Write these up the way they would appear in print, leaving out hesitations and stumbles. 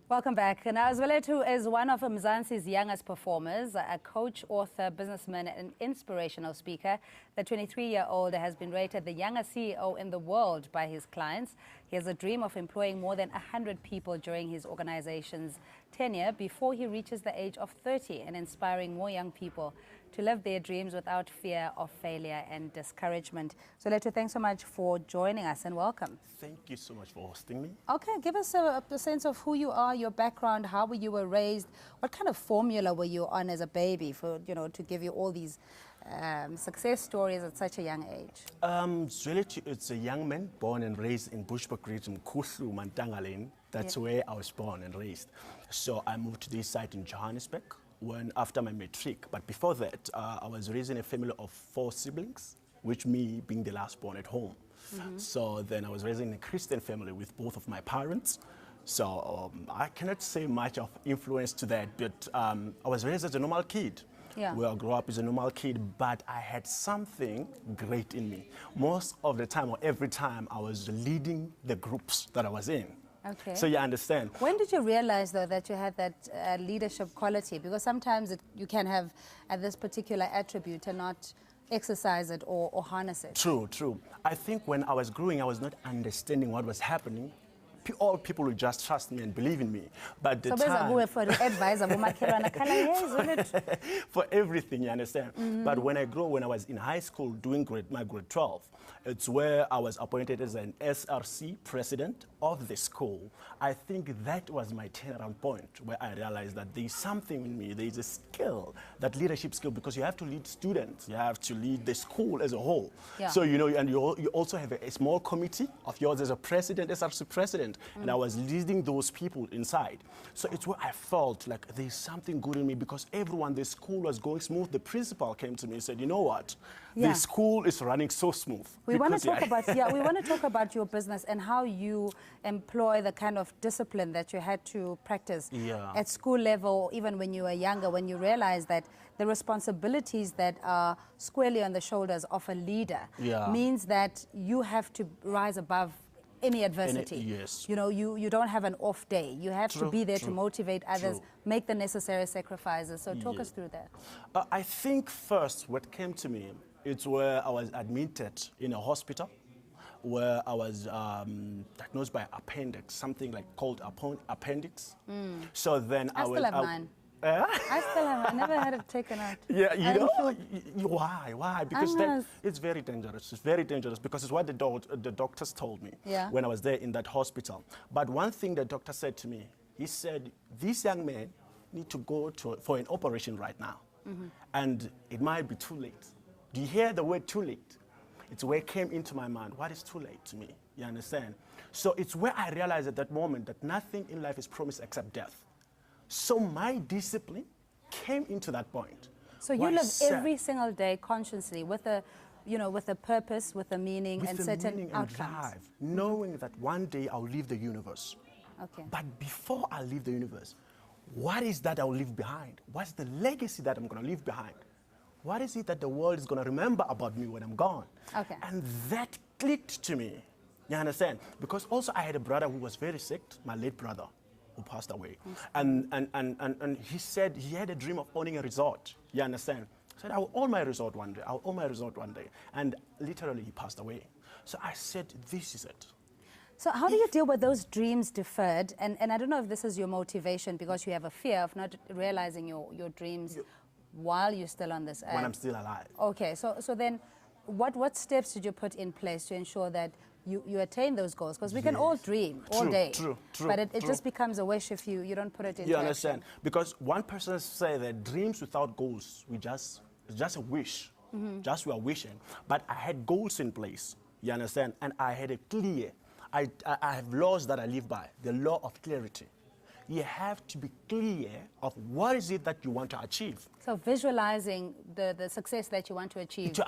Welcome back. Now, Zwelethu is one of Mzansi's youngest performers, a coach, author, businessman, and inspirational speaker. The 23-year-old has been rated the youngest CEO in the world by his clients. He has a dream of employing more than 100 people during his organization's tenure before he reaches the age of 30 and inspiring more young people to live their dreams without fear of failure and discouragement. Zwelethu, thanks so much for joining us and welcome. Thank you so much for hosting me. Okay, give us a sense of who you are, your background, how you were raised, what kind of formula were you on as a baby for, to give you all these success stories at such a young age? Zwelethu, it's a young man born and raised in Bushbuck region, Kuslu, Mantangaleni. That's where I was born and raised. So I moved to this site in Johannesburg after my matric. But before that, I was raised in a family of 4 siblings, which me being the last born at home. So then I was raised in a Christian family with both of my parents. So I cannot say much of influence to that, but I was raised as a normal kid. Yeah. Where I grew up as a normal kid, but I had something great in me. Most of the time, or every time, I was leading the groups that I was in. Okay. So you understand. When did you realize, though, that you had that leadership quality? Because sometimes you can have this particular attribute and not exercise it or harness it. True, true. I think when I was growing, I was not understanding what was happening. All people would just trust me and believe in me. But the time... for advisor, for everything, you understand? But when I was in high school doing my grade 12, it's where I was appointed as an SRC president of the school. I think that was my turnaround point, where I realized that there's something in me, there's a skill, that leadership skill, because you have to lead students, you have to lead the school as a whole. Yeah. So, and you also have a small committee of yours as a president, SRC president. And I was leading those people inside. So it's where I felt like there's something good in me, because everyone, the school was going smooth. The principal came to me and said, you know what? The school is running so smooth. We want to talk about, we want to talk about your business and how you employ the kind of discipline that you had to practice at school level, even when you were younger, when you realized that the responsibilities that are squarely on the shoulders of a leader means that you have to rise above any adversity. Yes. You don't have an off day. You have to be there to motivate others, make the necessary sacrifices. So talk us through that. I think first what came to me, it's where I was admitted in a hospital, where I was diagnosed by appendix, something like called appendix. So then I still have mine. I still have. I never had it taken out. Yeah, why? Because it's very dangerous. It's very dangerous because it's what the doctors told me when I was there in that hospital. But one thing the doctor said to me, he said, this young man need to go for an operation right now. And it might be too late. Do you hear the word too late? It's where it came into my mind. What is too late to me? You understand? So it's where I realized at that moment that nothing in life is promised except death. So my discipline came into that point. So you live every single day consciously with a, with a purpose, with a meaning and certain outcomes. Drive, knowing that one day I'll leave the universe. Okay. But before I leave the universe, what is that I'll leave behind? What's the legacy that I'm going to leave behind? What is it that the world is going to remember about me when I'm gone? Okay. And that clicked to me. You understand? Because also I had a brother who was very sick, my late brother, who passed away. And he said he had a dream of owning a resort. You understand? He said, I will own my resort one day. I'll own my resort one day. And literally he passed away. So I said, this is it. So how do you deal with those dreams deferred? And I don't know if this is your motivation because you have a fear of not realizing your dreams while you're still on this earth. When I'm still alive. Okay, so then what steps did you put in place to ensure that you attain those goals? Because we can all dream all day. True. But it just becomes a wish if you don't put it into You understand? Because one person say that dreams without goals, it's just a wish. Just we are wishing. But I had goals in place. You understand? And I had a clear. I have laws that I live by. The law of clarity. You have to be clear of what is it that you want to achieve. So visualizing the success that you want to achieve.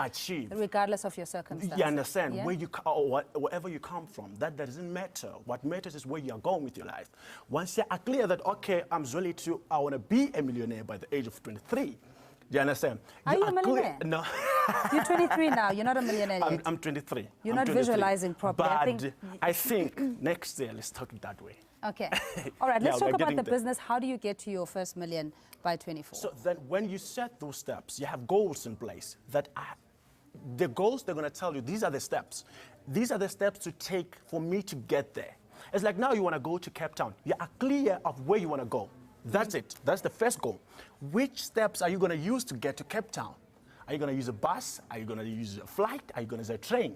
Regardless of your circumstances. You understand? Yeah? Wherever you come from, that doesn't matter. What matters is where you are going with your life. Once you are clear that, okay, I'm Zwelethu, I want to be a millionaire by the age of 23. Do you understand? Are you a millionaire? No. You're 23 now. You're not a millionaire yet. I'm 23. You're not visualizing properly. But I think next year, let's talk it that way. Okay. All right, let's Yeah, talk we're about getting the there. business. How do you get to your first million by 24? So then when you set those steps, you have goals in place that are, the goals, they're going to tell you, these are the steps. These are the steps to take for me to get there. It's like now you want to go to Cape Town. You are clear of where you want to go. That's it. That's the first goal. Which steps are you going to use to get to Cape Town? Are you going to use a bus? Are you going to use a flight? Are you going to use a train?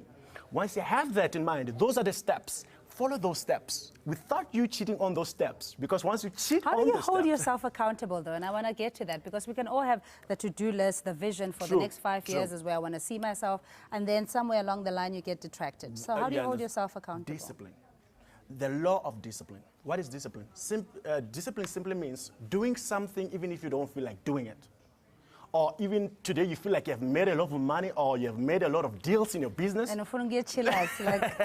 Once you have that in mind, those are the steps. Follow those steps without you cheating on those steps. Because once you cheat How on do you those hold steps, yourself accountable, though? And I want to get to that because we can all have the to-do list, the vision for the next 5 years is where I want to see myself. And then somewhere along the line, you get detracted. So how do you hold yourself accountable? Discipline. The law of discipline. What is discipline? Discipline simply means doing something even if you don't feel like doing it. Or even today you feel like you have made a lot of money or you have made a lot of deals in your business. And if you don't get chillers, like,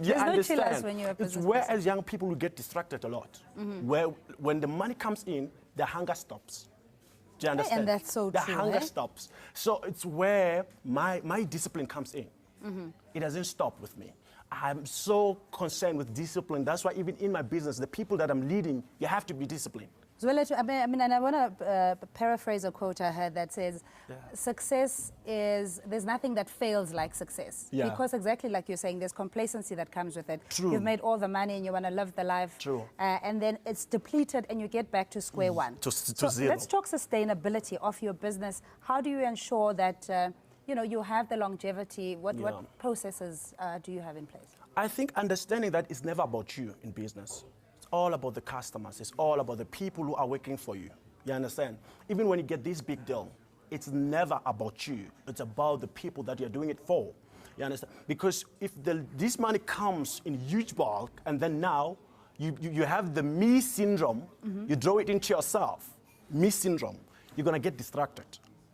there's no chillers when you're a business It's where as young people we get distracted a lot. Where when the money comes in, the hunger stops. Do you understand? And that's so the true. The hunger stops. So it's where my discipline comes in. It doesn't stop with me. I'm so concerned with discipline. That's why even in my business, the people that I'm leading, you have to be disciplined. Zwelethu, I mean, and I want to paraphrase a quote I heard that says, success is, there's nothing that fails like success. Yeah. Because exactly like you're saying, there's complacency that comes with it. True. You've made all the money and you want to live the life. True. And then it's depleted and you get back to square one. To so zero. Let's talk sustainability of your business. How do you ensure that, you know, you have the longevity? What processes do you have in place? I think understanding that it's never about you in business. It's all about the customers. It's all about the people who are working for you. You understand? Even when you get this big deal, it's never about you. It's about the people that you're doing it for. You understand? Because if this money comes in huge bulk and then now you have the me syndrome, you draw it into yourself, me syndrome, you're going to get distracted.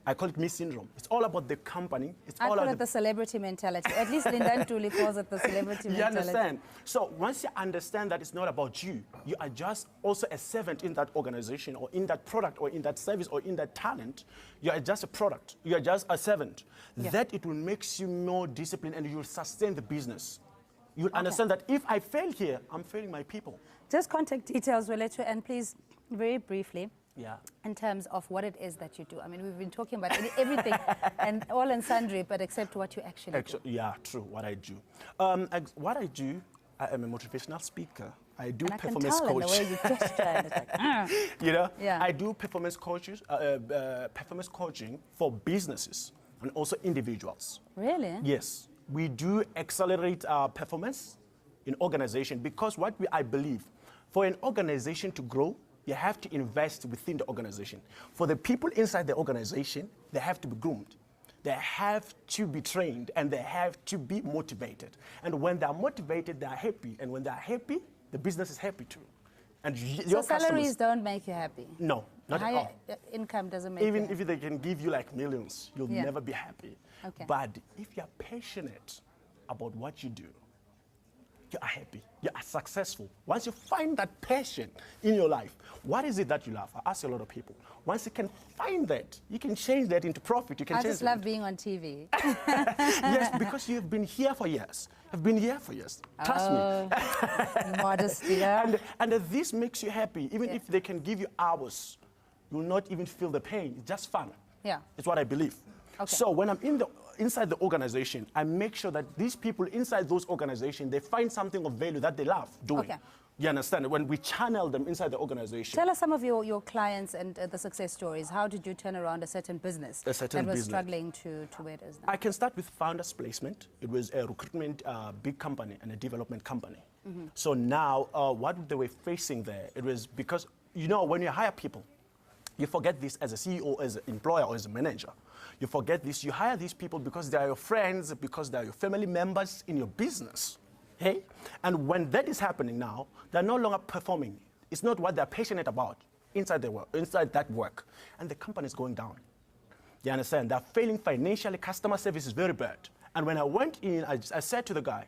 I call it me syndrome. It's all about the company. I call it the celebrity mentality. At least Linda Ntuli calls it the celebrity mentality. You understand? So once you understand that it's not about you, you are just also a servant in that organization or in that product or in that service or in that talent. You are just a product. You are just a servant. Yeah. That it will make you more disciplined and you will sustain the business. You'll understand that if I fail here, I'm failing my people. Just contact details, Zwelethu, and please, very briefly, in terms of what it is that you do. I mean, we've been talking about everything and all and sundry, but except what you actually do. Yeah, true, what I do. What I do, I am a motivational speaker. I do and performance coaching. The way you gesture, and it's like, you know, I do performance performance coaching for businesses and also individuals. Really? Yes, we do accelerate our performance in organization because I believe, for an organization to grow, you have to invest within the organization. For the people inside the organization, they have to be groomed. They have to be trained and they have to be motivated. And when they're motivated, they're happy. And when they're happy, the business is happy too. And so salaries don't make you happy? No, not at all. Income doesn't make you happy? Even if they can give you like millions, you'll never be happy. Okay. But if you're passionate about what you do, you are happy, you are successful. Once you find that passion in your life, what is it that you love? I ask a lot of people. Once you can find that, you can change that into profit. You can I just love being on TV. Yes, because you've been here for years. You've been here for years. Trust me. Modesty, yeah. And this makes you happy. Even if they can give you hours, you will not even feel the pain. It's just fun. Yeah. It's what I believe. Okay. So when I'm inside the organization, I make sure that these people inside those organizations, they find something of value that they love doing. Okay. You understand? When we channel them inside the organization. Tell us some of your clients and the success stories. How did you turn around a certain business that was struggling to where it is now? I can start with Founders Placement. It was a recruitment big company and a development company. So now what they were facing there, it was because, you know, when you hire people, you forget this as a CEO, as an employer, or as a manager. You forget this. You hire these people because they are your friends, because they are your family members in your business. Hey? And when that is happening now, they're no longer performing. It's not what they're passionate about inside that work. And the company is going down. You understand? They're failing financially. Customer service is very bad. And when I went in, I said to the guy,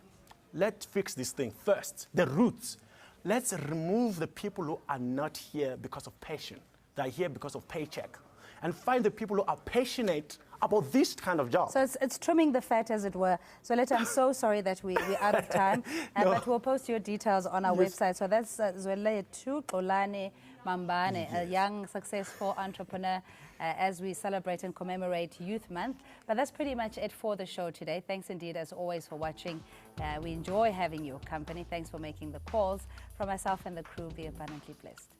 let's fix this thing first, the roots. Let's remove the people who are not here because of passion. They're here because of paycheck. and find the people who are passionate about this kind of job. So it's trimming the fat, as it were. So, Zwelethu, I'm so sorry that we're out of time, No. but we'll post your details on our website. So that's Zwelethu Mambane, a young, successful entrepreneur, as we celebrate and commemorate Youth Month. But that's pretty much it for the show today. Thanks indeed, as always, for watching. We enjoy having your company. Thanks for making the calls. From myself and the crew, be abundantly blessed.